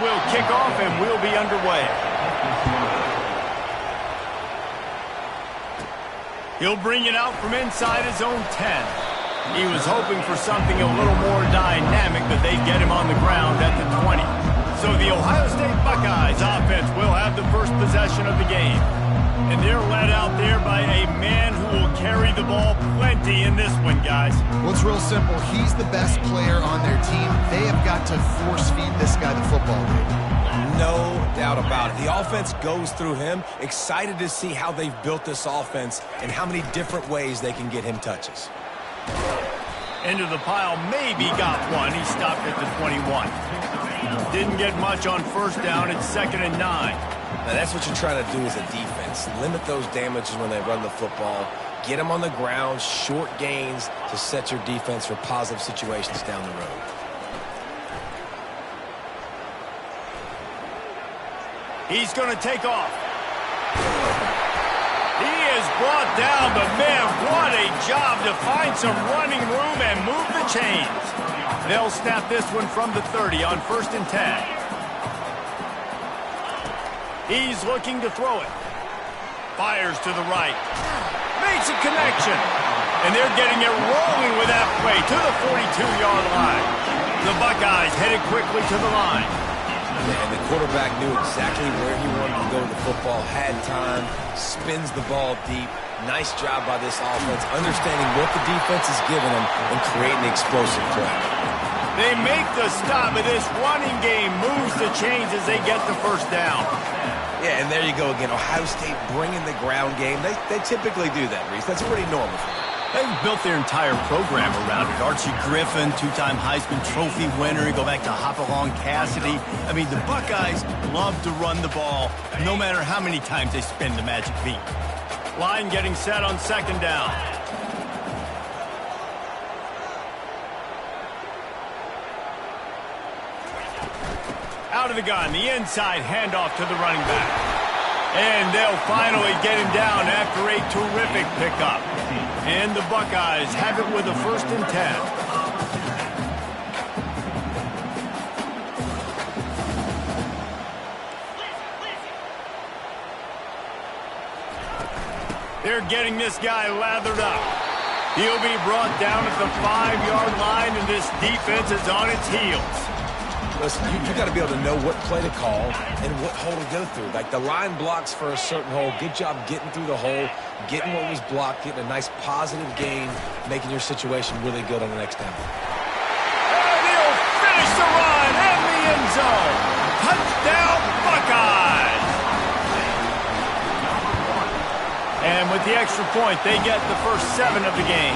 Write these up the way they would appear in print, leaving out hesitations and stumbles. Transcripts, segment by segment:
will kick off and we'll be underway. He'll bring it out from inside his own 10. He was hoping for something a little more dynamic, but they get him on the ground at the 20. So the Ohio State Buckeyes offense will have the first possession of the game. And they're led out there by a man who will carry the ball plenty in this one, guys. Well, it's real simple. He's the best player on their team. They have got to force-feed this guy the football. No doubt about it. The offense goes through him. Excited to see how they've built this offense and how many different ways they can get him touches. Into the pile, maybe got one. He stopped at the 21. Didn't get much on first down. It's 2nd and 9. Now, that's what you're trying to do as a defense. Limit those damages when they run the football. Get them on the ground, short gains to set your defense for positive situations down the road. He's going to take off. He is brought down, but man, what a job to find some running room and move the chains. They'll snap this one from the 30 on 1st and 10. He's looking to throw it. Fires to the right. Makes a connection. And they're getting it rolling with that play to the 42-yard line. The Buckeyes headed quickly to the line. And the quarterback knew exactly where he wanted to go with the football, had time, spins the ball deep. Nice job by this offense, understanding what the defense is giving them and creating the explosive play. They make the stop, but this running game moves the chains as they get the first down. Yeah, and there you go again. Ohio State bringing the ground game. They typically do that, Reese. That's pretty normal for them. They've built their entire program around it. Archie Griffin, two-time Heisman Trophy winner. You go back to Hopalong Cassidy. I mean, the Buckeyes love to run the ball, no matter how many times they spin the magic beat. Line getting set on 2nd down. Out of the gun, the inside handoff to the running back. And they'll finally get him down after a terrific pickup. And the Buckeyes have it with a 1st and 10. They're getting this guy lathered up. He'll be brought down at the 5-yard line, and this defense is on its heels. Listen, you got to be able to know what play to call and what hole to go through. Like the line blocks for a certain hole. Good job getting through the hole, getting what was blocked, getting a nice positive gain, making your situation really good on the next down. And he'll finish the run in the end zone. Touchdown, Buckeyes! And with the extra point, they get the first 7 of the game.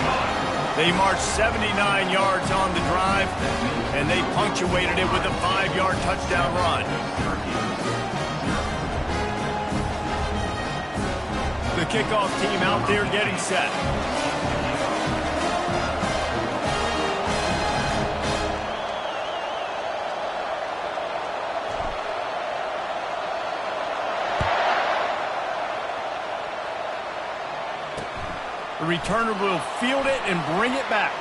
They marched 79 yards on the drive, and they punctuated it with a 5-yard touchdown run. The kickoff team out there getting set. The returner will field it and bring it back.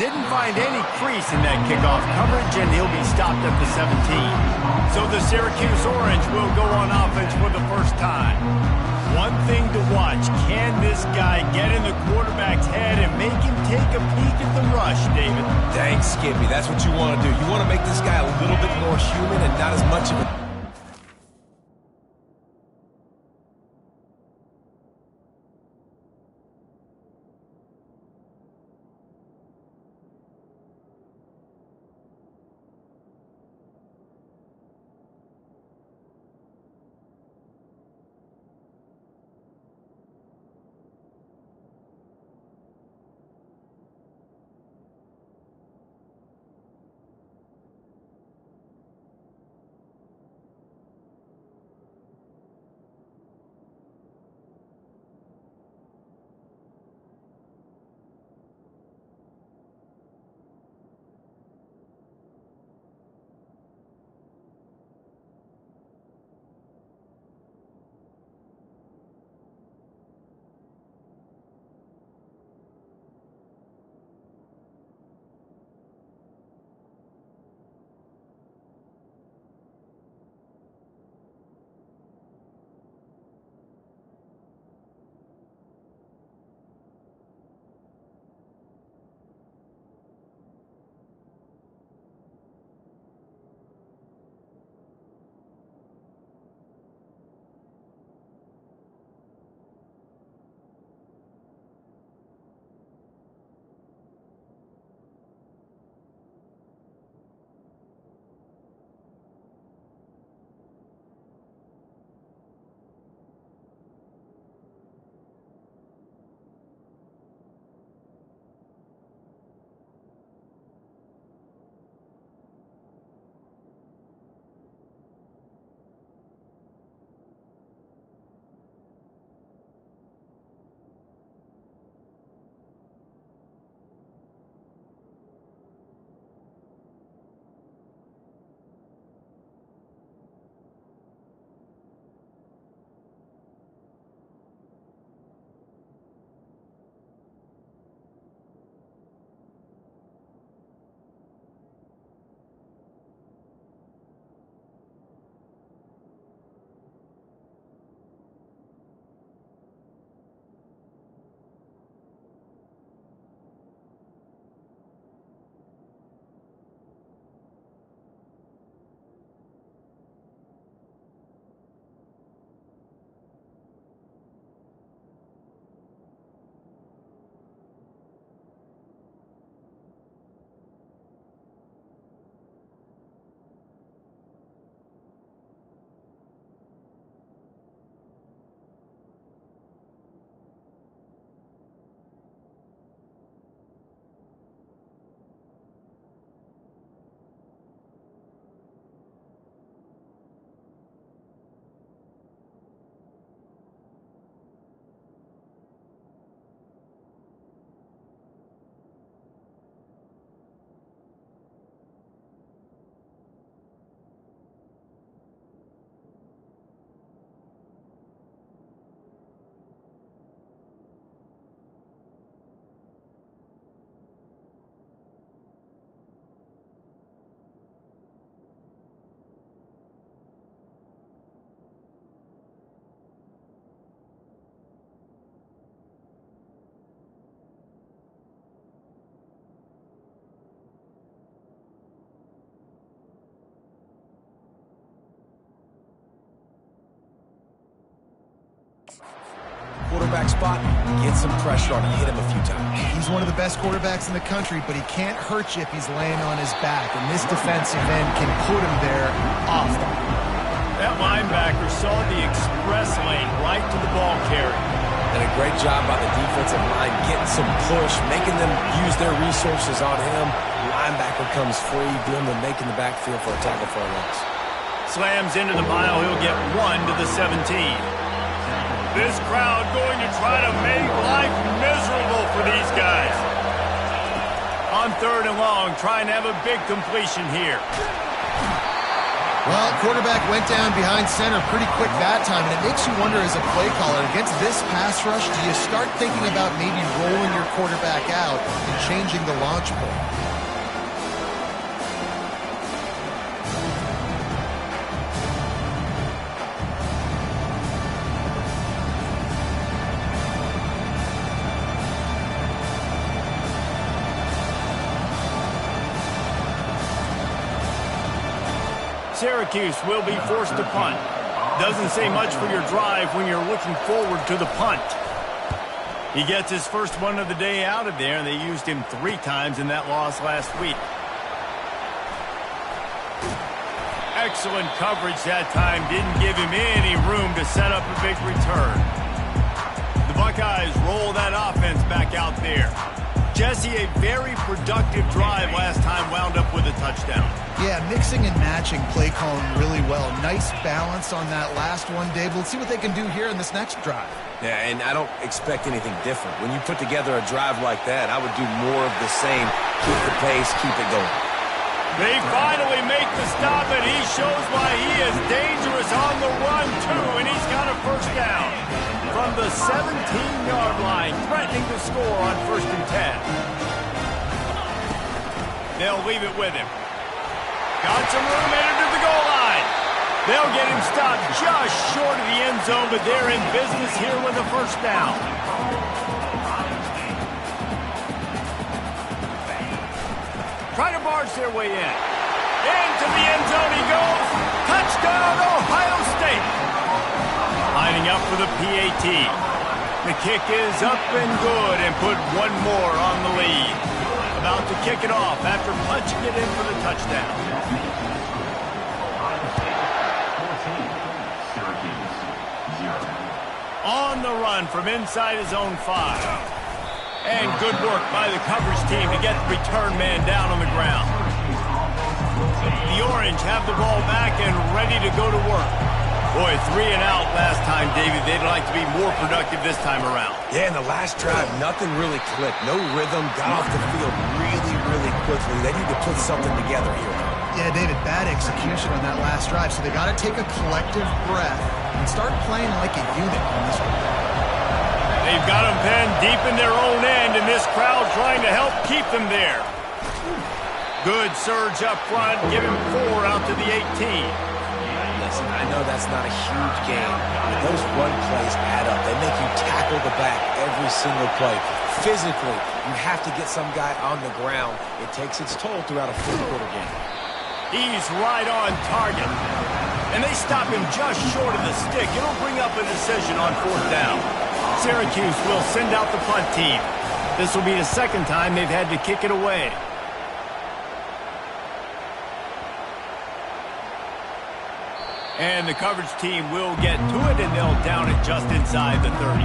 Didn't find any crease in that kickoff coverage, and he'll be stopped at the 17. So the Syracuse Orange will go on offense for the first time. One thing to watch, can this guy get in the quarterback's head and make him take a peek at the rush, David? Thanks, Skippy. That's what you want to do. You want to make this guy a little bit more human and not as much of a... quarterback spot, get some pressure on him, hit him a few times. He's one of the best quarterbacks in the country, but he can't hurt you if he's laying on his back, and this defensive end can put him there often. That linebacker saw the express lane right to the ball carrier. And a great job by the defensive line getting some push, making them use their resources on him. Linebacker comes free, doing the making the backfield for a tackle for a loss. Slams into the pile. He'll get 1 to the 17. This crowd going to try to make life miserable for these guys. On 3rd and long, trying to have a big completion here. Well, quarterback went down behind center pretty quick that time, and it makes you wonder as a play caller, against this pass rush, do you start thinking about maybe rolling your quarterback out and changing the launch point? Syracuse will be forced to punt. Doesn't say much for your drive when you're looking forward to the punt. He gets his first one of the day out of there, and they used him 3 times in that loss last week. Excellent coverage that time. Didn't give him any room to set up a big return. The Buckeyes roll that offense back out there. Jesse, a very productive drive last time, wound up with a touchdown. Yeah, mixing and matching play calling really well. Nice balance on that last one, Dave. Let's see what they can do here in this next drive. Yeah, and I don't expect anything different. When you put together a drive like that, I would do more of the same. Keep the pace, keep it going. They finally make the stop, and he shows why he is dangerous on the run, too, and he's got a first down. From the 17-yard line, threatening to score on 1st and 10. They'll leave it with him. Got some room headed to the goal line. They'll get him stopped just short of the end zone, but they're in business here with a first down. Trying to barge their way in. Into the end zone he goes. Touchdown, Ohio State. Lining up for the PAT. The kick is up and good, and put one more on the lead. About to kick it off after punching it in for the touchdown. On the run from inside his own 5. And good work by the coverage team to get the return man down on the ground. The Orange have the ball back and ready to go to work. Boy, 3 and out last time, David. They'd like to be more productive this time around. Yeah, in the last drive, nothing really clicked. No rhythm, got off the field really quickly. They need to put something together here. Yeah, David, bad execution on that last drive, so they got to take a collective breath and start playing like a unit on this one. They've got them pinned deep in their own end, and this crowd trying to help keep them there. Good surge up front, give him 4 out to the 18. Listen, I know that's not a huge game, but those run plays add up. They make you tackle the back every single play. Physically, you have to get some guy on the ground. It takes its toll throughout a fourth-quarter game. He's right on target. And they stop him just short of the stick. It'll bring up a decision on 4th down. Syracuse will send out the punt team. This will be the 2nd time they've had to kick it away. And the coverage team will get to it, and they'll down it just inside the 30.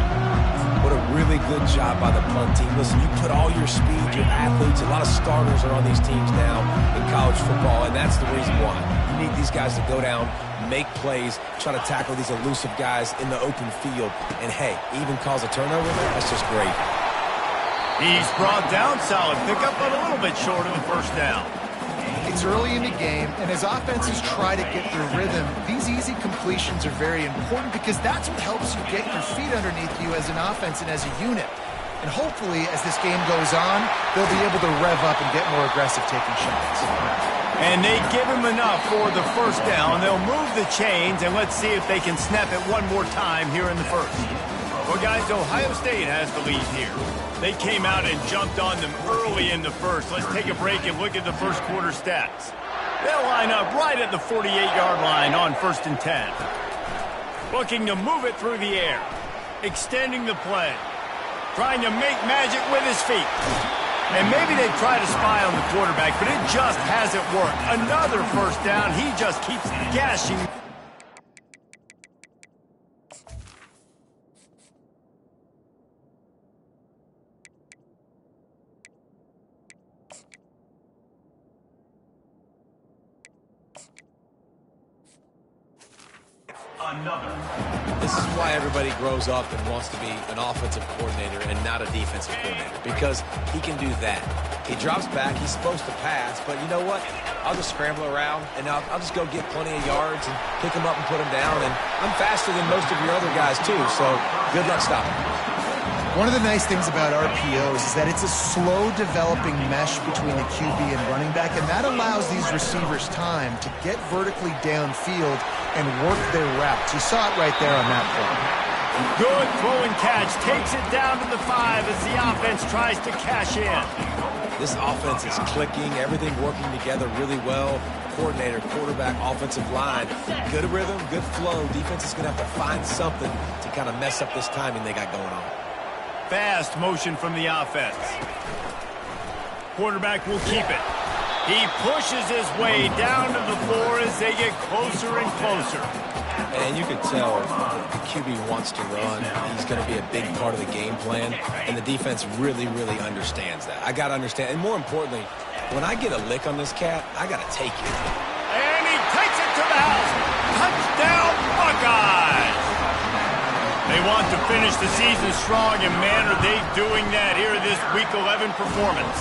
What a really good job by the punt team. Listen, you put all your speed, your athletes, a lot of starters are on these teams now in college football, and that's the reason why. You need these guys to go down, make plays, try to tackle these elusive guys in the open field. And, hey, even cause a turnover, that's just great. He's brought down, solid pickup, but a little bit short of the first down. It's early in the game, and as offenses try to get their rhythm, these easy completions are very important because that's what helps you get your feet underneath you as an offense and as a unit. And hopefully, as this game goes on, they'll be able to rev up and get more aggressive taking shots. And they give him enough for the first down. They'll move the chains, and let's see if they can snap it one more time here in the first. Well, guys, Ohio State has the lead here. They came out and jumped on them early in the first. Let's take a break and look at the first quarter stats. They'll line up right at the 48-yard line on 1st and 10. Looking to move it through the air. extending the play. Trying to make magic with his feet. And maybe they try to spy on the quarterback, but it just hasn't worked. Another first down. He just keeps gashing. This is why everybody grows up and wants to be an offensive coordinator and not a defensive coordinator, because he can do that. He drops back, he's supposed to pass, but you know what? I'll just scramble around, and I'll just go get plenty of yards and pick him up and put him down, and I'm faster than most of your other guys too, so good luck stopping me. One of the nice things about RPOs is that it's a slow-developing mesh between the QB and running back, and that allows these receivers time to get vertically downfield and work their routes. You saw it right there on that play. Good throw and catch. Takes it down to the 5 as the offense tries to cash in. This offense is clicking, everything working together really well. Coordinator, quarterback, offensive line. Good rhythm, good flow. Defense is going to have to find something to kind of mess up this timing they got going on. Fast motion from the offense. Quarterback will keep it. He pushes his way down to the floor as they get closer and closer. And you can tell the QB wants to run. He's going to be a big part of the game plan, and the defense really, really understands that. I got to understand, and more importantly, when I get a lick on this cat, I got to take it. And he takes it to the house. Touchdown, Buckeyes! They want to finish the season strong, and man, are they doing that here this Week 11 performance.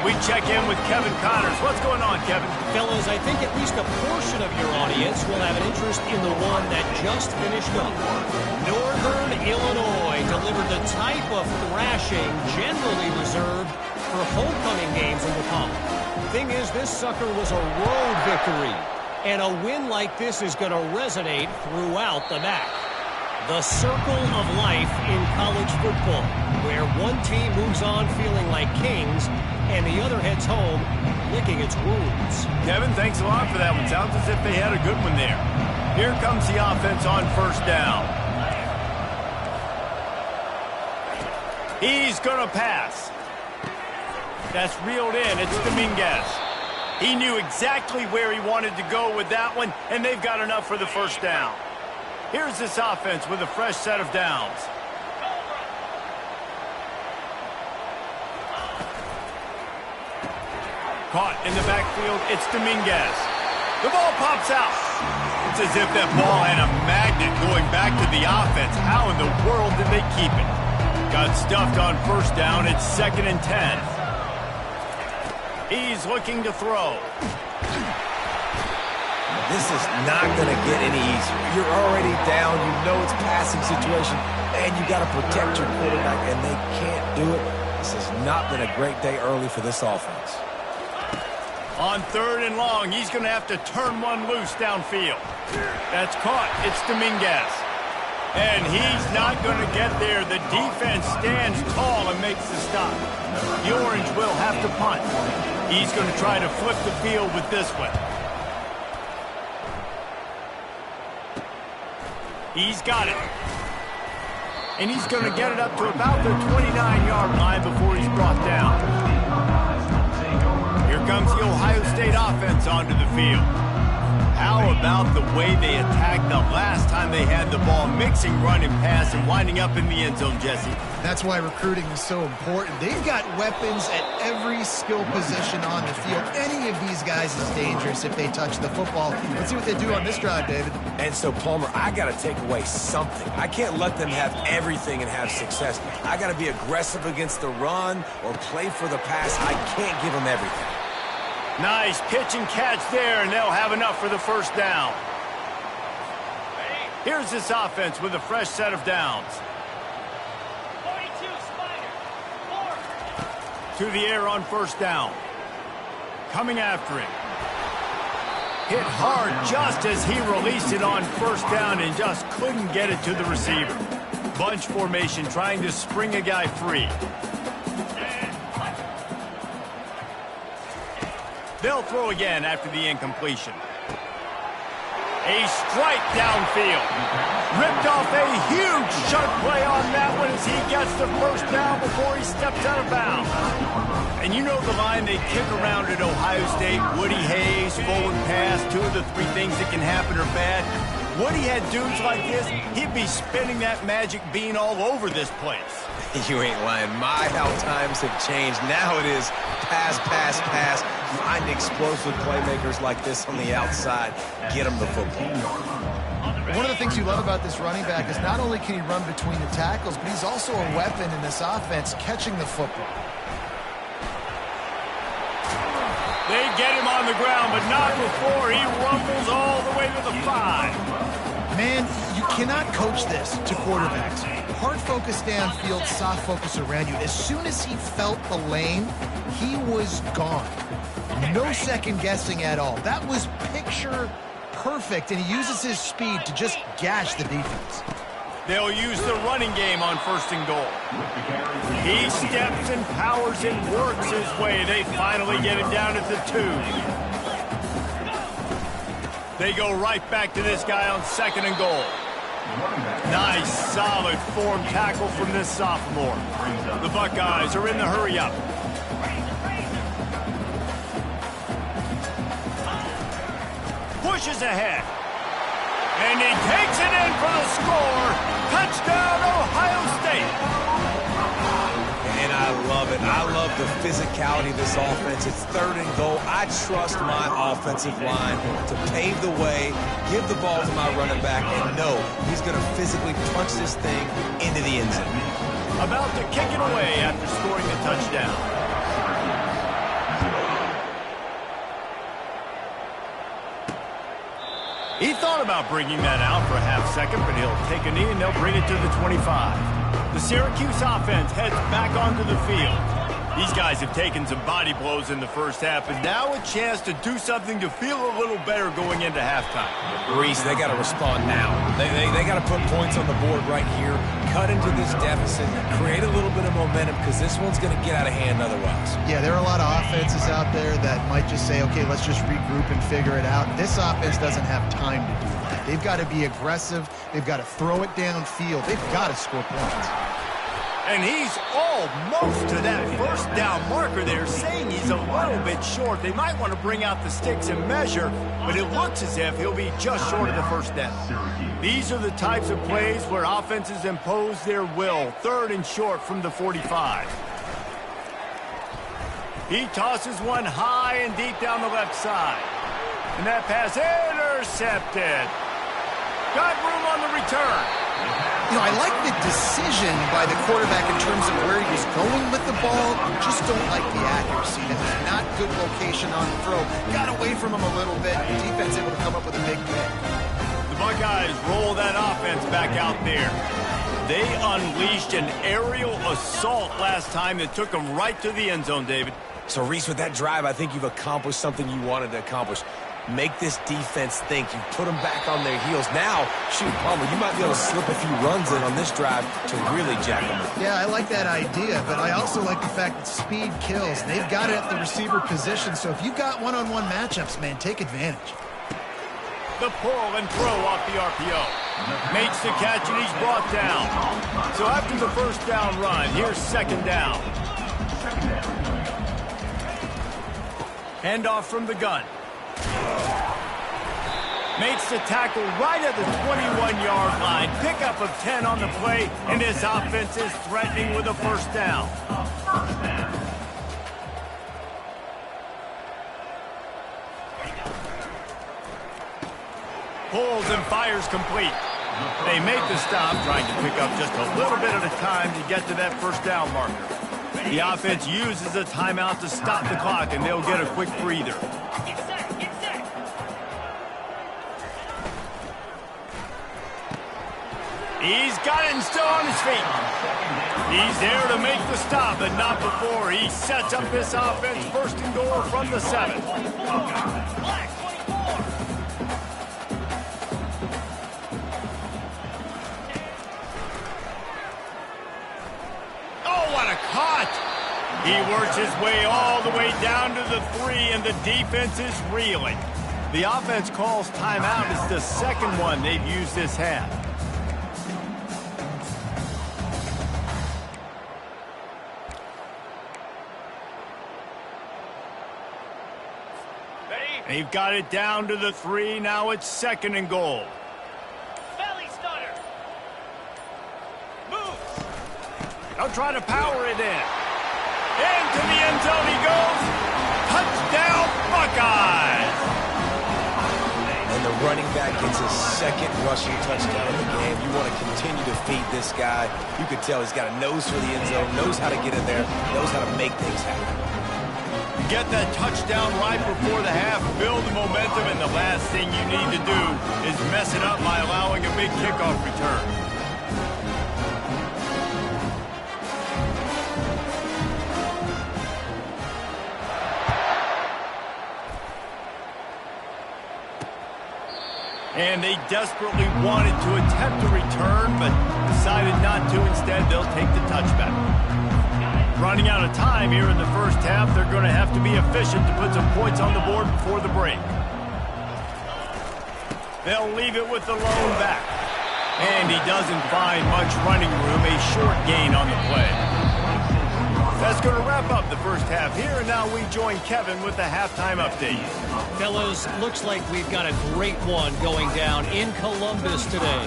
We check in with Kevin Connors. What's going on, Kevin? Fellas, I think at least a portion of your audience will have an interest in the one that just finished up. Northern Illinois delivered the type of thrashing generally reserved for homecoming games in the Pump. Thing is, this sucker was a road victory, and a win like this is going to resonate throughout the MAC. The circle of life in college football, where one team moves on feeling like kings and the other heads home licking its wounds. Kevin, thanks a lot for that one. Sounds as if they had a good one there. Here comes the offense on first down. He's going to pass. That's reeled in. It's Dominguez. He knew exactly where he wanted to go with that one, and they've got enough for the first down. Here's this offense with a fresh set of downs. Caught in the backfield, it's Dominguez. The ball pops out. It's as if that ball had a magnet going back to the offense. How in the world did they keep it? Got stuffed on first down, it's 2nd and 10. He's looking to throw. This is not going to get any easier. You're already down. You know it's passing situation, and you got to protect your quarterback, and they can't do it. This has not been a great day early for this offense. On 3rd and long, he's going to have to turn one loose downfield. That's caught. It's Dominguez. And he's not going to get there. The defense stands tall and makes the stop. The Orange will have to punt. He's going to try to flip the field with this one. He's got it. And he's going to get it up to about the 29-yard line before he's brought down. Here comes the Ohio State offense onto the field. How about the way they attacked the last time they had the ball, mixing run and pass and winding up in the end zone, Jesse? That's why recruiting is so important. They've got weapons at every skill position on the field. Any of these guys is dangerous if they touch the football. Let's see what they do on this drive, David. And so, Palmer, I got to take away something. I can't let them have everything and have success. I got to be aggressive against the run or play for the pass. I can't give them everything. Nice pitch and catch there, and they'll have enough for the first down. Here's this offense with a fresh set of downs. 42, Spider. To the air on first down. Coming after him. Hit hard just as he released it on first down and just couldn't get it to the receiver. Bunch formation trying to spring a guy free. They'll throw again after the incompletion. A strike downfield. Ripped off a huge sharp play on that one as he gets the first down before he steps out of bounds. And you know the line they kick around at Ohio State, Woody Hayes, forward pass, 2 of the 3 things that can happen are bad. Woody had dudes like this, he'd be spinning that magic bean all over this place. You ain't lying. My, how times have changed. Now it is pass, pass, pass. Find explosive playmakers like this on the outside. Get them the football. One of the things you love about this running back is not only can he run between the tackles, but he's also a weapon in this offense catching the football. They get him on the ground, but not before he rumbles all the way to the 5. Man, you cannot coach this to quarterbacks. Hard focus downfield, soft focus around you. As soon as he felt the lane, he was gone. No second guessing at all. That was picture perfect, and he uses his speed to just gash the defense. They'll use the running game on 1st and goal. He steps and powers and works his way. They finally get him down at the 2. They go right back to this guy on 2nd and goal. Nice, solid form tackle from this sophomore. The Buckeyes are in the hurry-up. Pushes ahead. And he takes it in for the score. Touchdown, Ohio State. And I love it. I love the physicality of this offense. It's 3rd and goal. I trust my offensive line to pave the way, give the ball to my running back, and know he's going to physically punch this thing into the end zone. About to kick it away after scoring the touchdown. He thought about bringing that out for a half second, but he'll take a knee and they'll bring it to the 25. The Syracuse offense heads back onto the field. These guys have taken some body blows in the first half, and now a chance to do something to feel a little better going into halftime. Reese, they got to respond now. They got to put points on the board right here, cut into this deficit, create a little bit of momentum, because this one's going to get out of hand otherwise. Yeah, there are a lot of offenses out there that might just say, okay, let's just regroup and figure it out. This offense doesn't have time to do that. They've got to be aggressive. They've got to throw it downfield. They've got to score points. And he's almost to that first down marker there, saying he's a little bit short. They might want to bring out the sticks and measure, but it looks as if he'll be just short of the first down. These are the types of plays where offenses impose their will. 3rd and short from the 45. He tosses one high and deep down the left side. And that pass intercepted. Got room on the return. You know, I like the decision by the quarterback in terms of where he was going with the ball. Just don't like the accuracy. That was not good location on the throw. Got away from him a little bit. The defense able to come up with a big pick. The Buckeyes roll that offense back out there. They unleashed an aerial assault last time that took them right to the end zone, David. So, Reese, with that drive, I think you've accomplished something you wanted to accomplish. Make this defense think. You put them back on their heels. Now, shoot, Palmer, you might be able to slip a few runs in on this drive to really jack them up. Yeah, I like that idea, but I also like the fact that speed kills. They've got it at the receiver position, so if you've got one-on-one matchups, man, take advantage. The pull and throw off the RPO. Makes the catch, and he's brought down. So after the first down run, here's 2nd down. Handoff from the gun. Makes the tackle right at the 21-yard line. Pickup of 10 on the play, and his offense is threatening with a first down. Pulls and fires complete. They make the stop, trying to pick up just a little bit at a time to get to that first down marker. The offense uses a timeout to stop the clock, and they'll get a quick breather. He's got it and still on his feet. He's there to make the stop, but not before. He sets up this offense 1st and goal from the 7. Oh, what a cut! He works his way all the way down to the 3, and the defense is reeling. The offense calls timeout. It's the second one they've used this half. They've got it down to the 3. Now it's 2nd and goal. Belly stunner. Moves. They'll try to power it in. Into the end zone he goes. Touchdown, Buckeyes. And the running back gets his 2nd rushing touchdown of the game. You want to continue to feed this guy. You could tell he's got a nose for the end zone, knows how to get in there, knows how to make things happen. Get that touchdown right before the half, build the momentum, and the last thing you need to do is mess it up by allowing a big kickoff return. And they desperately wanted to attempt a return, but decided not to. Instead, they'll take the touchback. Running out of time here in the first half, they're going to have to be efficient to put some points on the board before the break. They'll leave it with the lone back. And he doesn't find much running room, a short gain on the play. That's going to wrap up the first half here, and now we join Kevin with the halftime update. Fellas, looks like we've got a great one going down in Columbus today.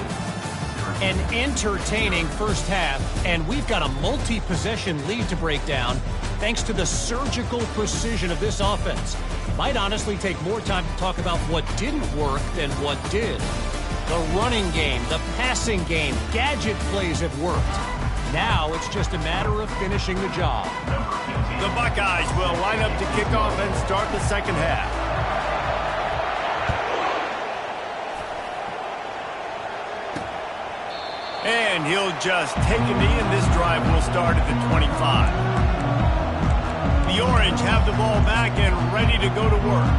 An entertaining first half, and we've got a multi-possession lead to break down thanks to the surgical precision of this offense. Might honestly take more time to talk about what didn't work than what did. The running game, the passing game, gadget plays have worked. Now it's just a matter of finishing the job. The Buckeyes will line up to kick off and start the second half. And he'll just take a knee, and this drive will start at the 25. The Orange have the ball back and ready to go to work.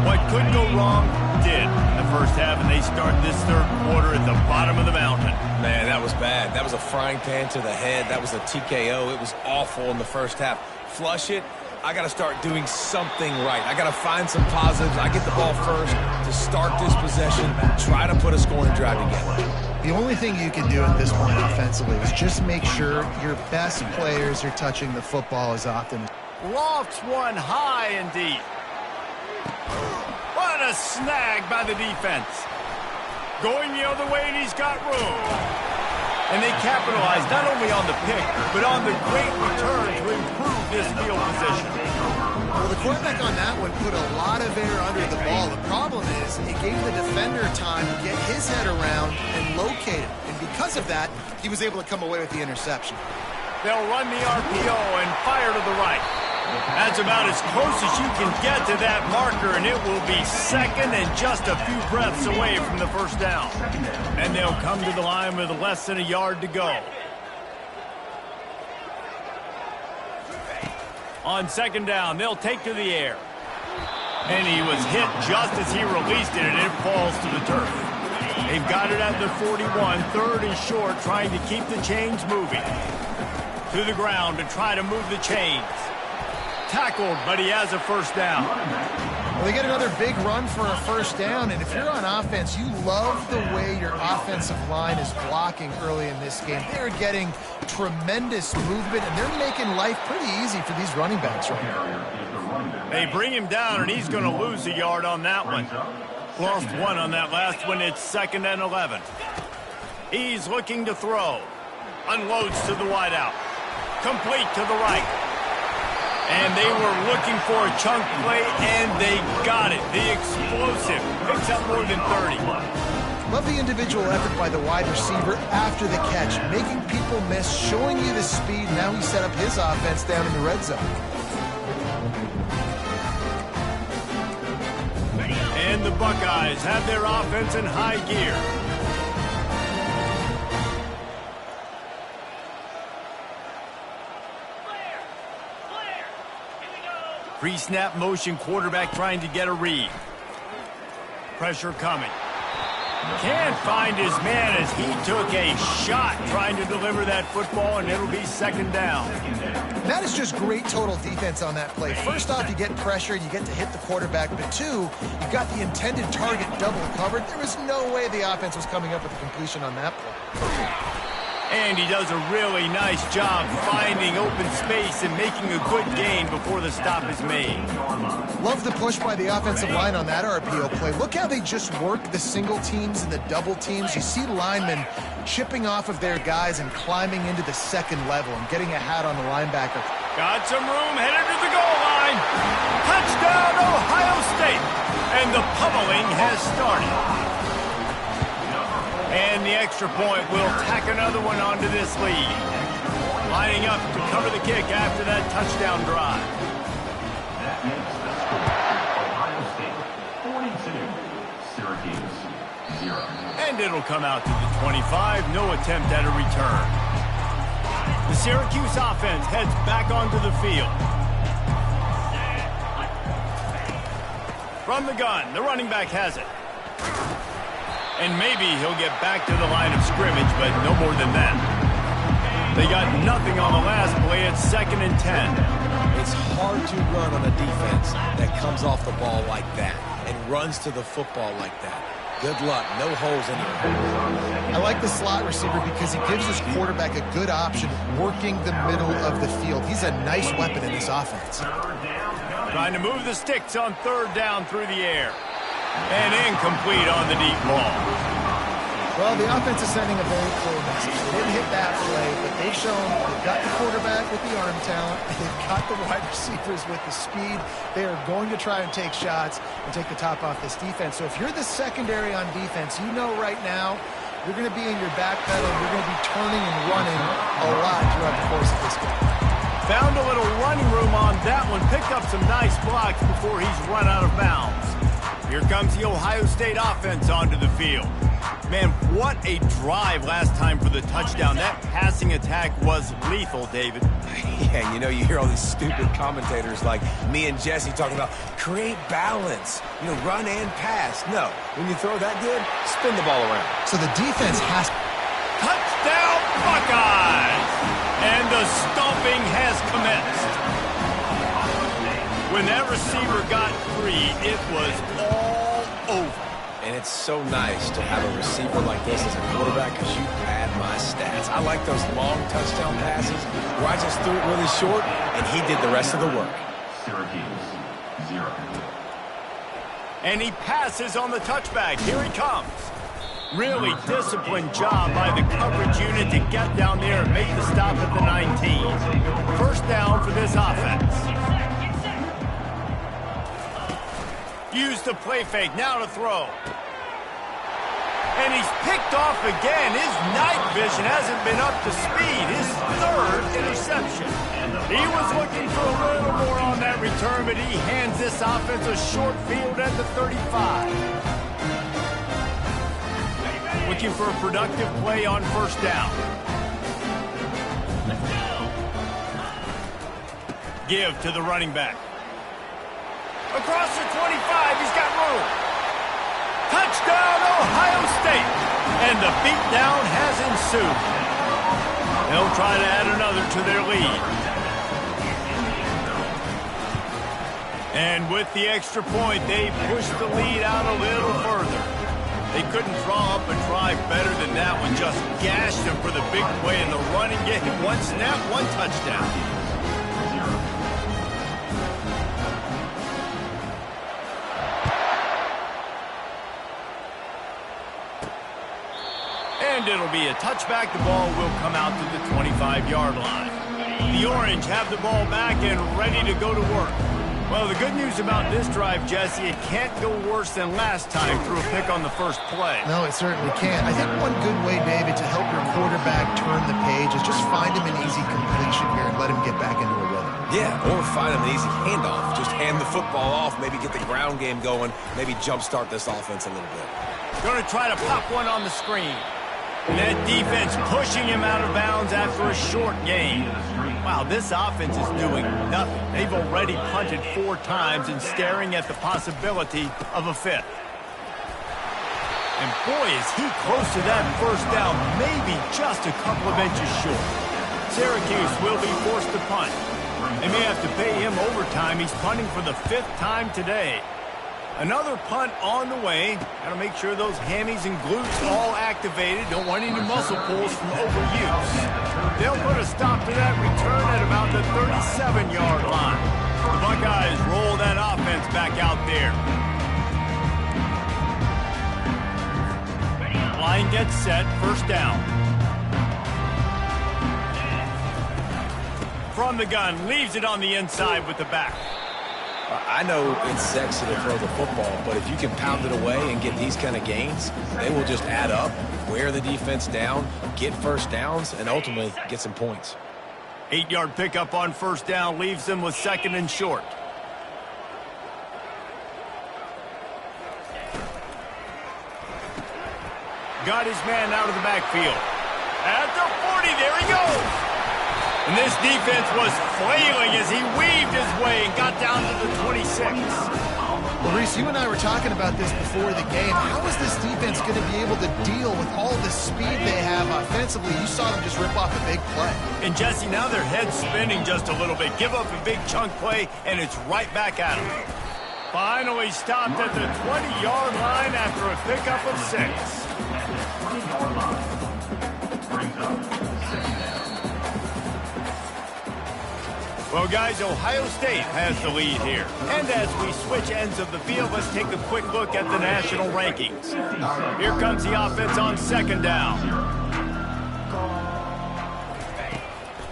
What could go wrong did in the first half, and they start this third quarter at the bottom of the mountain. Man, that was bad. That was a frying pan to the head. That was a TKO. It was awful in the first half. Flush it. I got to start doing something right. I got to find some positives. I get the ball first to start this possession, try to put a scoring drive together. The only thing you can do at this point offensively is just make sure your best players are touching the football as often. Lofts one high and deep. What a snag by the defense. Going the other way, and he's got room. And they capitalized not only on the pick, but on the great return to improve this field position. Well, the quarterback on that one put a lot of air under the ball. The problem is it gave the defender time to get his head around and locate it. And because of that, he was able to come away with the interception. They'll run the RPO and fire to the right. That's about as close as you can get to that marker, and it will be second and just a few breaths away from the first down. And they'll come to the line with less than a yard to go. On second down, they'll take to the air. And he was hit just as he released it, and it falls to the turf. They've got it at the 41, 3rd and short, trying to keep the chains moving. To the ground to try to move the chains. Tackled, but he has a first down. Well, they get another big run for a first down, and if you're on offense, you love the way your offensive line is blocking early in this game. They're getting tremendous movement, and they're making life pretty easy for these running backs right now. They bring him down, and he's going to lose a yard on that one. Lost one on that last one. It's 2nd and 11. He's looking to throw. Unloads to the wideout. Complete to the right. And they were looking for a chunk play, and they got it. The explosive picks up more than 30. Love the individual effort by the wide receiver after the catch, making people miss, showing you the speed. Now he set up his offense down in the red zone. And the Buckeyes have their offense in high gear. Pre-snap motion, quarterback trying to get a read. Pressure coming. Can't find his man as he took a shot trying to deliver that football, and it'll be second down. That is just great total defense on that play. First off, you get pressure, you get to hit the quarterback, but two, you got the intended target double covered. There was no way the offense was coming up with a completion on that play. And he does a really nice job finding open space and making a good gain before the stop is made. Love the push by the offensive line on that RPO play. Look how they just work the single teams and the double teams. You see linemen chipping off of their guys and climbing into the second level and getting a hat on the linebacker. Got some room, headed to the goal line. Touchdown, Ohio State. And the pummeling has started. And the extra point will tack another one onto this lead. Lining up to cover the kick after that touchdown drive. That makes the score Ohio State 42, Syracuse 0. And it'll come out to the 25. No attempt at a return. The Syracuse offense heads back onto the field. From the gun, the running back has it. And maybe he'll get back to the line of scrimmage, but no more than that. They got nothing on the last play. It's 2nd and 10. It's hard to run on a defense that comes off the ball like that and runs to the football like that. Good luck. No holes anywhere. I like the slot receiver because he gives his quarterback a good option working the middle of the field. He's a nice weapon in this offense. Trying to move the sticks on 3rd down through the air. And incomplete on the deep ball. Well, the offense is sending a very clear message. They didn't hit that play, but they've shown they've got the quarterback with the arm talent. They've got the wide receivers with the speed. They are going to try and take shots and take the top off this defense. So if you're the secondary on defense, you know right now you're going to be in your back pedal. You're going to be turning and running a lot throughout the course of this game. Found a little running room on that one. Picked up some nice blocks before he's run out of bounds. Here comes the Ohio State offense onto the field. Man, what a drive last time for the touchdown. That passing attack was lethal, David. Yeah, you know, you hear all these stupid commentators like me and Jesse talking about create balance, you know, run and pass. No, when you throw that good, spin the ball around. So the defense has... Touchdown, Buckeyes! And the stomping has commenced. When that receiver got free, it was all over. And it's so nice to have a receiver like this as a quarterback because you pad my stats. I like those long touchdown passes where I just threw it really short and he did the rest of the work. Syracuse 0. And he passes on the touchback. Here he comes. Really disciplined job by the coverage unit to get down there and make the stop at the 19. First down for this offense. Use the play fake, now to throw. And he's picked off again. His night vision hasn't been up to speed. His 3rd interception. He was looking for a little more on that return, but he hands this offense a short field at the 35. Looking for a productive play on 1st down. Give to the running back. Across the 25, he's got room. Touchdown, Ohio State. And the beatdown has ensued. They'll try to add another to their lead. And with the extra point, they push the lead out a little further. They couldn't draw up a drive better than that one. Just gashed him for the big play in the running game. One snap, one touchdown. And it'll be a touchback. The ball will come out to the 25-yard line. The Orange have the ball back and ready to go to work. Well, the good news about this drive, Jesse, it can't go worse than last time through a pick on the first play. No, it certainly can't. I think one good way, David, to help your quarterback turn the page is just find him an easy completion here and let him get back into a rhythm. Yeah, or find him an easy handoff. Just hand the football off, maybe get the ground game going, maybe jumpstart this offense a little bit. Going to try to pop one on the screen. And that defense pushing him out of bounds after a short gain. Wow, this offense is doing nothing. They've already punted 4 times and staring at the possibility of a 5th. And boy, is he close to that first down, maybe just a couple of inches short. Syracuse will be forced to punt. They may have to pay him overtime. He's punting for the 5th time today. Another punt on the way. Got to make sure those hammies and glutes all activated. Don't want any muscle pulls from overuse. They'll put a stop to that return at about the 37-yard line. The Buckeyes roll that offense back out there. Line gets set, first down. From the gun, leaves it on the inside with the back. I know it's sexy to throw the football, but if you can pound it away and get these kind of gains, they will just add up, wear the defense down, get first downs, and ultimately get some points. 8-yard pickup on first down leaves them with 2nd and short. Got his man out of the backfield. At the 40, there he goes. And this defense was flailing as he weaved his way and got down to the 26. Well, Reese, you and I were talking about this before the game. How is this defense going to be able to deal with all the speed they have offensively? You saw them just rip off a big play. And, Jesse, now their head's spinning just a little bit. Give up a big chunk play, and it's right back at them. Finally stopped at the 20-yard line after a pickup of 6. Well, guys, Ohio State has the lead here. And as we switch ends of the field, let's take a quick look at the national rankings. Here comes the offense on 2nd down.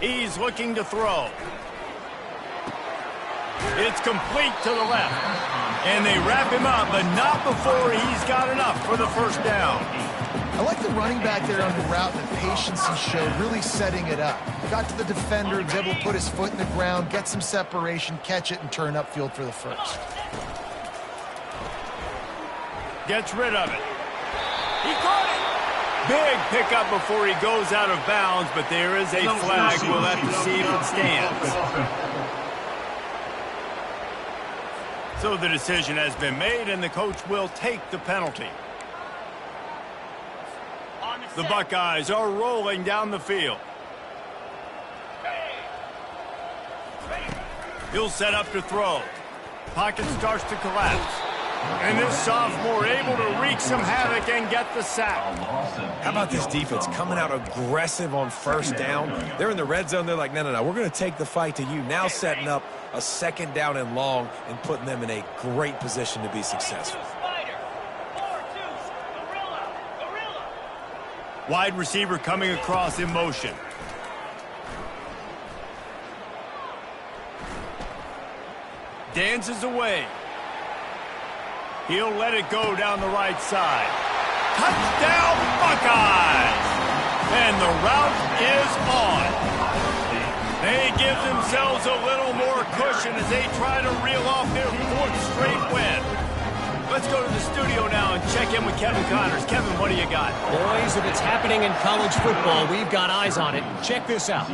He's looking to throw. It's complete to the left. And they wrap him up, but not before he's got enough for the first down. I like the running back there on the route and the patience he showed, really setting it up. Got to the defender, was able to put his foot in the ground, get some separation, catch it, and turn upfield for the first. Gets rid of it. He caught it. Big pickup before he goes out of bounds, but there is a flag. We'll have to see if it stands. So the decision has been made, and the coach will take the penalty. The Buckeyes are rolling down the field. He'll set up to throw. Pocket starts to collapse. And this sophomore able to wreak some havoc and get the sack. How about this defense coming out aggressive on first down? They're in the red zone. They're like, no, we're going to take the fight to you. Now setting up a 2nd down and long and putting them in a great position to be successful. Wide receiver coming across in motion. Dances away. He'll let it go down the right side. Touchdown, Buckeyes! And the route is on. They give themselves a little more cushion as they try to reel off their 4th straight win. Let's go to the studio now and check in with Kevin Connors. Kevin, what do you got? Boys, if it's happening in college football, we've got eyes on it. Check this out.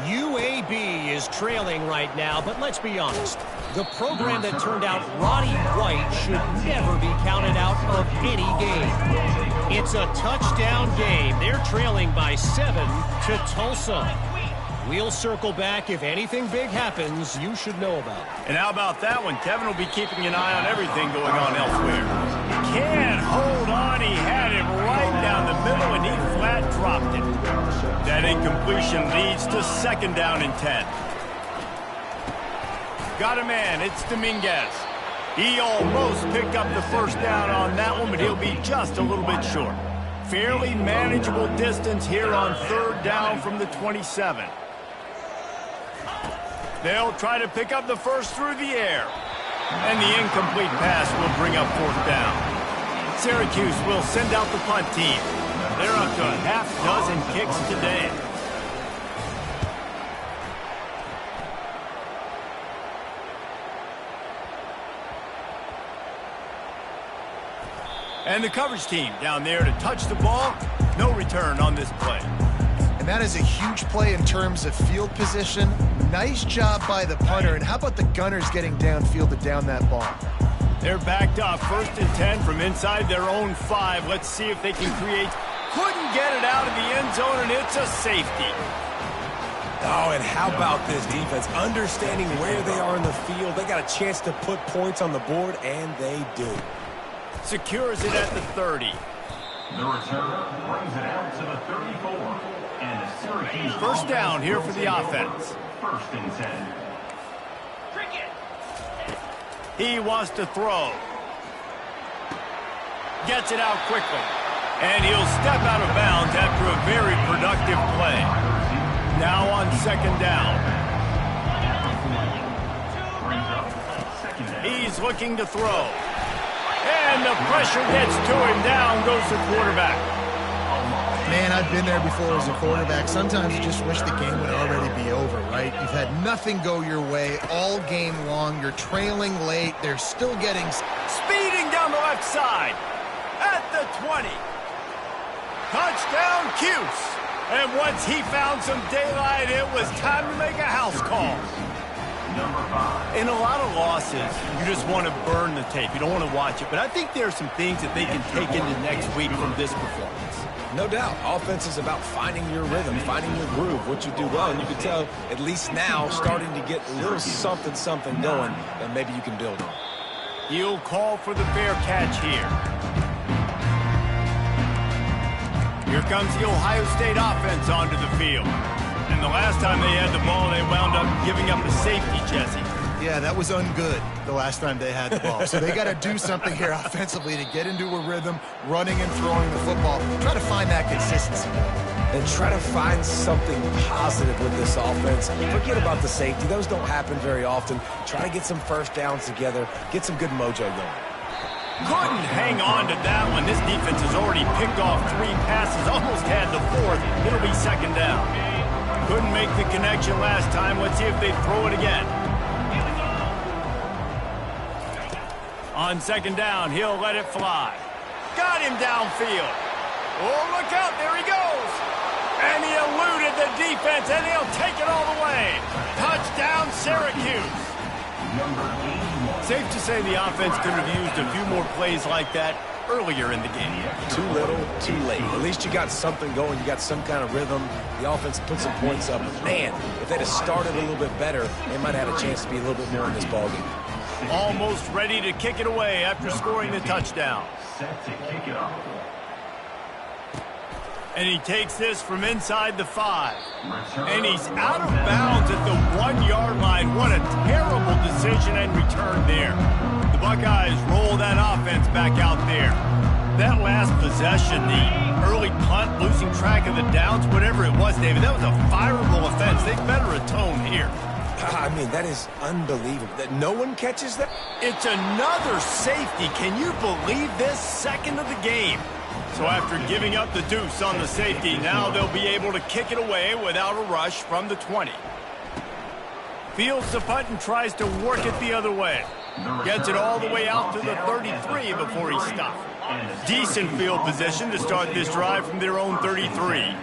UAB is trailing right now, but let's be honest. The program that turned out Roddy White should never be counted out of any game. It's a touchdown game. They're trailing by 7 to Tulsa. We'll circle back if anything big happens you should know about. And how about that one? Kevin will be keeping an eye on everything going on elsewhere. Can't hold on. He had it right down the middle, and he flat dropped it. That incompletion leads to 2nd down and 10. Got a man. It's Dominguez. He almost picked up the first down on that one, but he'll be just a little bit short. Fairly manageable distance here on 3rd down from the 27. They'll try to pick up the first through the air. And the incomplete pass will bring up 4th down. Syracuse will send out the punt team. They're up to a half-dozen kicks today. And the coverage team down there to touch the ball. No return on this play. And that is a huge play in terms of field position. Nice job by the punter. And how about the gunners getting downfield to down that ball? They're backed up, 1st and 10 from inside their own 5. Let's see if they can create. Couldn't get it out of the end zone, and it's a safety. Oh, and how about this defense? Understanding where they are in the field. They got a chance to put points on the board, and they do. Secures it at the 30. The return brings it out to the 34. And the Syracuse 1st down here for the offense. 1st and 10. He wants to throw. Gets it out quickly. And he'll step out of bounds after a very productive play. Now on 2nd down. He's looking to throw. And the pressure gets to him. Down goes the quarterback. Man, I've been there before as a quarterback. Sometimes you just wish the game would already be over, right? You've had nothing go your way all game long. You're trailing late. They're still getting... Speeding down the left side. At the 20. Touchdown, Cuse. And once he found some daylight, it was time to make a house call. Number 5. In a lot of losses, you just want to burn the tape. You don't want to watch it. But I think there are some things that they can take into next week from this performance. No doubt. Offense is about finding your rhythm, finding your groove, what you do well. And you can tell, at least now, starting to get a little something going that maybe you can build on. He'll call for the fair catch here. Here comes the Ohio State offense onto the field. And the last time they had the ball, they wound up giving up a safety, Jesse. Yeah, that was ungood the last time they had the ball. So they got to do something here offensively to get into a rhythm, running and throwing the football. Try to find that consistency. And try to find something positive with this offense. Forget about the safety. Those don't happen very often. Try to get some 1st downs together. Get some good mojo going. Couldn't hang on to that one. This defense has already picked off 3 passes, almost had the 4th. It'll be 2nd down. Couldn't make the connection last time. Let's see if they throw it again. On 2nd down, he'll let it fly. Got him downfield. Oh, look out, there he goes. And he eluded the defense, and he'll take it all the way. Touchdown, Syracuse. Safe to say the offense could have used a few more plays like that earlier in the game. Too little, too late. At least you got something going. You got some kind of rhythm. The offense put some points up. Man, if they'd have started a little bit better, they might have had a chance to be a little bit more in this ballgame. Almost ready to kick it away after scoring the touchdown. Set to kick it off. And he takes this from inside the 5. And he's out of bounds at the 1-yard line. What a terrible decision and return there. The Buckeyes roll that offense back out there. That last possession, the early punt, losing track of the downs, whatever it was, David, that was a fireable offense. They better atone here. I mean, that is unbelievable. That no one catches that? It's another safety. Can you believe this? 2nd of the game. So after giving up the deuce on the safety, now they'll be able to kick it away without a rush from the 20. Fields the punt and tries to work it the other way. Gets it all the way out to the 33 before he stopped. Decent field position to start this drive from their own 33.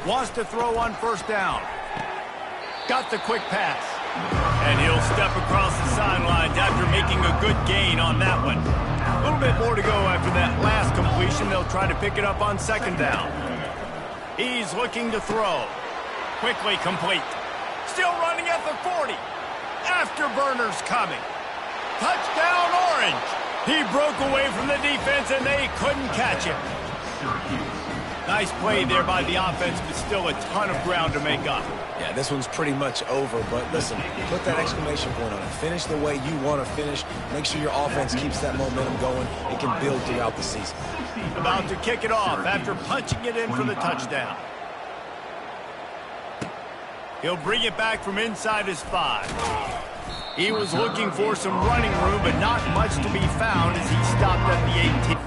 Wants to throw on 1st down. Got the quick pass. And he'll step across the sidelines after making a good gain on that one. A little bit more to go after that last completion. They'll try to pick it up on 2nd down. He's looking to throw. Quickly complete. Still running at the 40. Afterburners coming. Touchdown, Orange. He broke away from the defense, and they couldn't catch him. Nice play there by the offense, but still a ton of ground to make up. Yeah, this one's pretty much over, but listen, put that exclamation point on it. Finish the way you want to finish. Make sure your offense keeps that momentum going. It can build throughout the season. About to kick it off after punching it in for the touchdown. He'll bring it back from inside his 5. He was looking for some running room, but not much to be found as he stopped at the 18.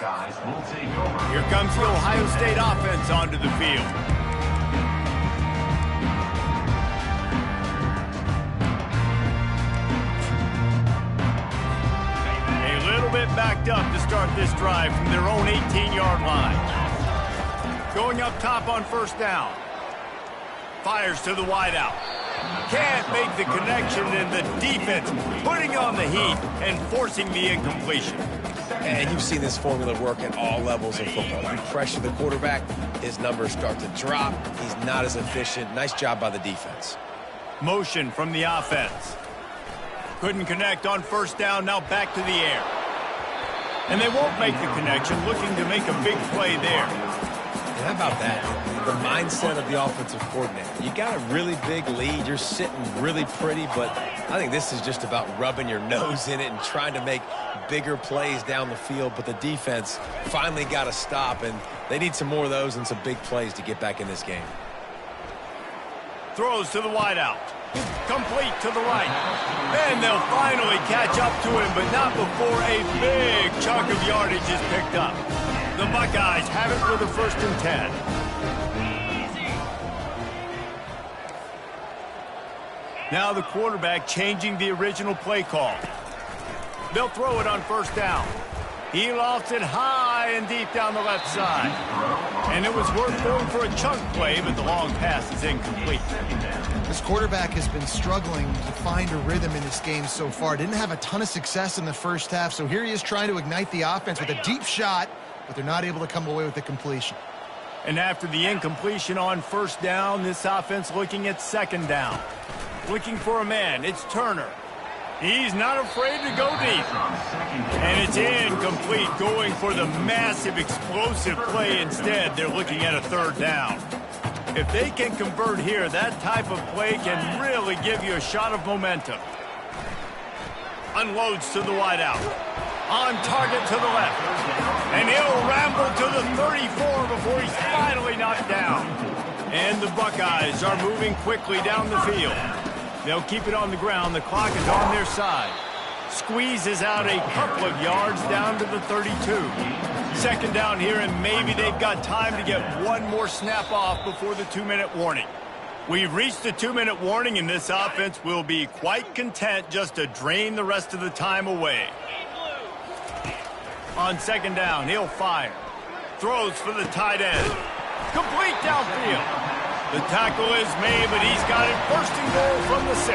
Guys, we'll take over. Here comes the Ohio State offense onto the field. A little bit backed up to start this drive from their own 18-yard line. Going up top on first down. Fires to the wideout. Can't make the connection, and the defense putting on the heat and forcing the incompletion. And you've seen this formula work at all levels of football. You pressure the quarterback, his numbers start to drop. He's not as efficient. Nice job by the defense. Motion from the offense. Couldn't connect on first down, now back to the air. And they won't make the connection, looking to make a big play there. And how about that? The mindset of the offensive coordinator. You got a really big lead. You're sitting really pretty, but I think this is just about rubbing your nose in it and trying to make bigger plays down the field. But the defense finally got a stop, and they need some more of those and some big plays to get back in this game. Throws to the wideout. Complete to the right. And they'll finally catch up to him, but not before a big chunk of yardage is picked up. The Buckeyes have it with a 1st and 10. Now the quarterback changing the original play call. They'll throw it on first down. He lofts it high and deep down the left side. And it was worth going for a chunk play, but the long pass is incomplete. This quarterback has been struggling to find a rhythm in this game so far. Didn't have a ton of success in the first half, so here he is trying to ignite the offense with a deep shot, but they're not able to come away with the completion. And after the incompletion on first down, this offense looking at 2nd down. Looking for a man, it's Turner. He's not afraid to go deep. And it's incomplete, going for the massive explosive play instead. They're looking at a 3rd down. If they can convert here, that type of play can really give you a shot of momentum. Unloads to the wideout. On target to the left. And he'll ramble to the 34 before he's finally knocked down. And the Buckeyes are moving quickly down the field. They'll keep it on the ground. The clock is on their side. Squeezes out a couple of yards down to the 32. 2nd down here, and maybe they've got time to get one more snap off before the 2-minute warning. We've reached the 2-minute warning, and this offense will be quite content just to drain the rest of the time away. On 2nd down, he'll fire. Throws for the tight end. Complete downfield. The tackle is made, but he's got it 1st and goal from the 6.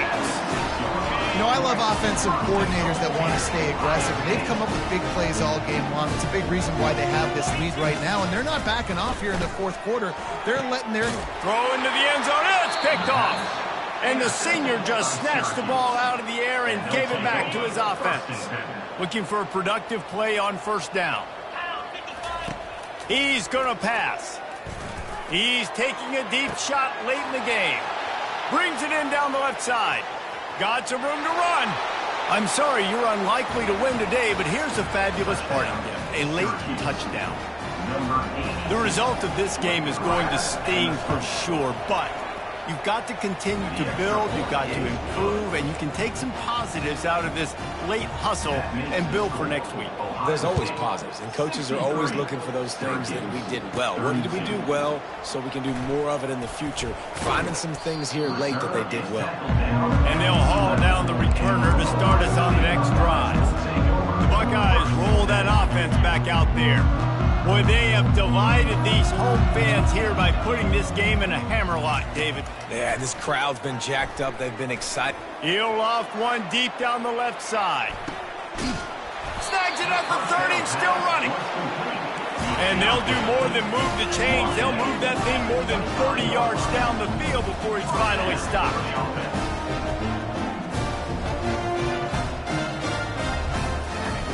You know, I love offensive coordinators that want to stay aggressive, and they've come up with big plays all game long. It's a big reason why they have this lead right now, and they're not backing off here in the 4th quarter. They're letting their... Throw into the end zone, and it's picked off. And the senior just snatched the ball out of the air and gave it back to his offense. Looking for a productive play on first down. He's going to pass. He's taking a deep shot late in the game. Brings it in down the left side. Got some room to run. I'm sorry, you're unlikely to win today, but here's a fabulous parting gift. A late touchdown. The result of this game is going to sting for sure, but you've got to continue to build, you've got to improve, and you can take some positives out of this late hustle and build for next week. There's always positives, and coaches are always looking for those things that we did well. What did we do well so we can do more of it in the future? Finding some things here late that they did well. And they'll haul down the returner to start us on the next drive. The Buckeyes roll that offense back out there. Boy, they have delighted these home fans here by putting this game in a hammerlock, David. Yeah, this crowd's been jacked up. They've been excited. He'll loft one deep down the left side. Snags it at the 30, still running. And they'll do more than move the chains. They'll move that thing more than 30 yards down the field before he's finally stopped.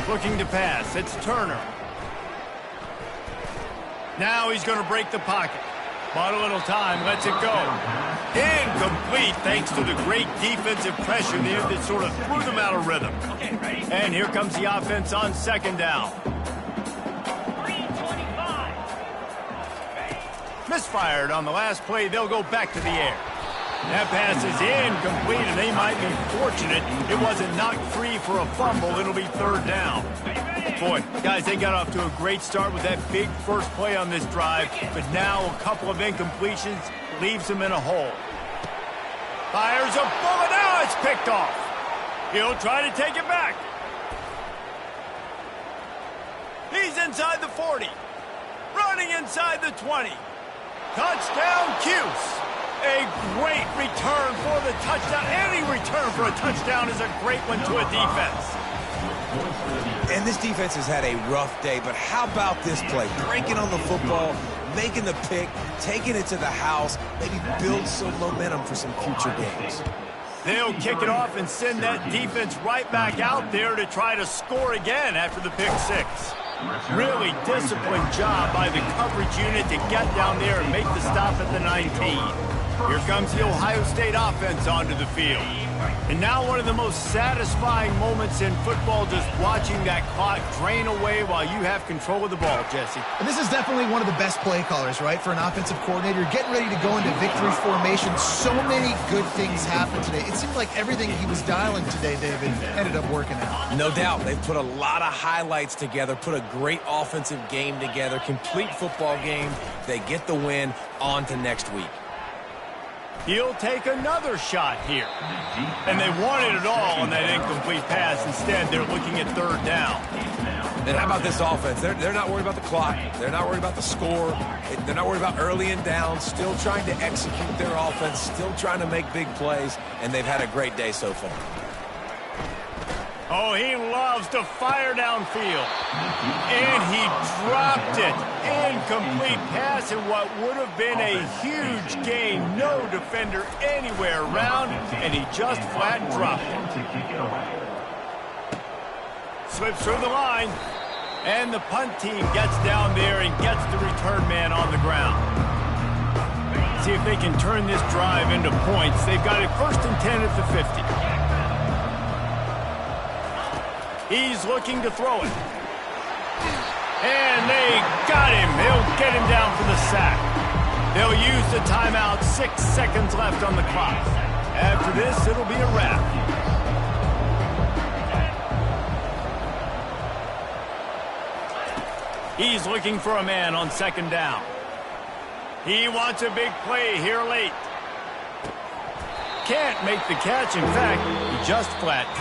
Looking to pass. It's Turner. Now he's going to break the pocket. Bought a little time, lets it go. Incomplete thanks to the great defensive pressure there that sort of threw them out of rhythm. And here comes the offense on 2nd down. Misfired on the last play. They'll go back to the air. That pass is incomplete, and they might be fortunate it wasn't knocked free for a fumble. It'll be 3rd down. Boy, guys, they got off to a great start with that big first play on this drive, but now a couple of incompletions leaves them in a hole. Fires a bullet. Now it's picked off. He'll try to take it back. He's inside the 40. Running inside the 20. Touchdown, Cuse. A great return for the touchdown. Any return for a touchdown is a great one to a defense. And this defense has had a rough day, but how about this play? Breaking on the football, making the pick, taking it to the house, maybe build some momentum for some future games. They'll kick it off and send that defense right back out there to try to score again after the pick six. Really disciplined job by the coverage unit to get down there and make the stop at the 19. Here comes the Ohio State offense onto the field. And now one of the most satisfying moments in football, just watching that clock drain away while you have control of the ball, Jesse. And this is definitely one of the best play callers, right, for an offensive coordinator. Getting ready to go into victory formation. So many good things happened today. It seemed like everything he was dialing today, David, ended up working out. No doubt. They've put a lot of highlights together, put a great offensive game together, complete football game. They get the win. On to next week. He'll take another shot here. And they wanted it all on that incomplete pass. Instead, they're looking at third down. And how about this offense? They're not worried about the clock. They're not worried about the score. They're not worried about early and down. Still trying to execute their offense. Still trying to make big plays. And they've had a great day so far. Oh, he loves to fire downfield. And he dropped it. Incomplete pass in what would have been a huge gain. No defender anywhere around, and he just flat dropped it. Slips through the line, and the punt team gets down there and gets the return man on the ground. See if they can turn this drive into points. They've got it 1st and 10 at the 50. He's looking to throw it. And they got him. They'll get him down for the sack. They'll use the timeout. 6 seconds left on the clock. After this, it'll be a wrap. He's looking for a man on 2nd down. He wants a big play here late. Can't make the catch. In fact, he just flat